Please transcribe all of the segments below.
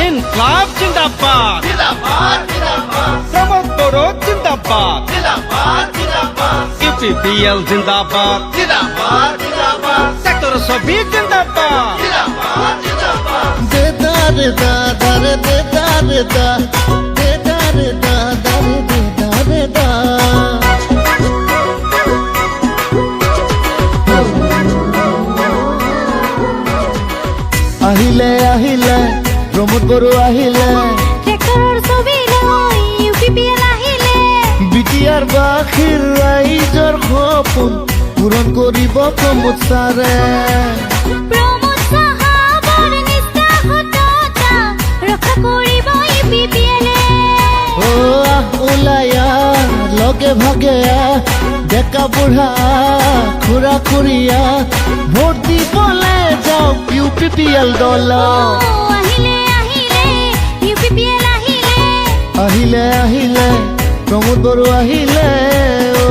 ইনকলাব জিন্দাবাদ জিন্দাবাদ জিন্দাবাদ শ্রমক বড় জিন্দাবাদ জিন্দাবাদ জিন্দাবাদ ইউপিপিএল জিন্দাবাদ জিন্দাবাদ জিন্দাবাদ সেক্টর সবই জিন্দাবাদ জিন্দাবাদ জিন্দাবাদ দেদারে দাদারে দেদারে দা দেদারে দাদারে দেদারে দা আহিলে আহিলে প্রমোদ বড় আহিলে ট্ৰেক্টৰৰ ছবি লৈ ইউপিপিএল আহিলে বিটিআর বাখিৰ ৰাইজৰ সপোন পূৰণ কৰিব প্ৰমোদ ছাৰে প্ৰমোদ চাহাবৰ নিষ্ঠা সততা ৰক্ষা কৰিব ইউপিপিএলে ও আহ ওলাই আহ লগে ভাগে আহ ডেকা বুঢ়া খুৰা খুৰীয়া ভোট দিবলে যাওক ইউপিপিএল দল আহিলে আহিলে ইউপিপিএল আহিলে আহিলে আহিলে প্ৰমোদ বড়ো আহিলে ও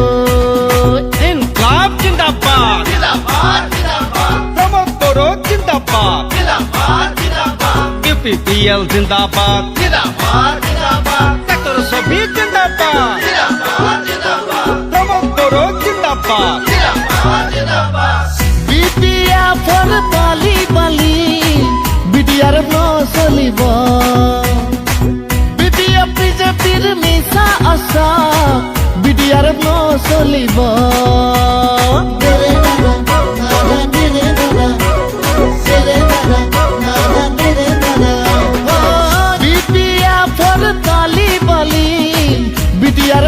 ইনকলাব জিন্দাবাদ জিন্দাবাদ জিন্দাবাদ শ্রমক বড় জিন্দাবাদ জিন্দাবাদ জিন্দাবাদ ইউপিপিএল জিন্দাবাদ জিন্দাবাদ জিন্দাবাদ সেক্টর সবই জিন্দাবাদ জিন্দাবাদ জিন্দাবাদ শ্রমক বড় জিন্দাবাদ জিন্দাবাদ জিন্দাবাদ বিটিআর বালি বালি বিটিআর নচলিব বিটিআর বিজেপিৰ মিছা আশা বিটিআৰ নচলিব বিটিআর তালি বালি বিটিআর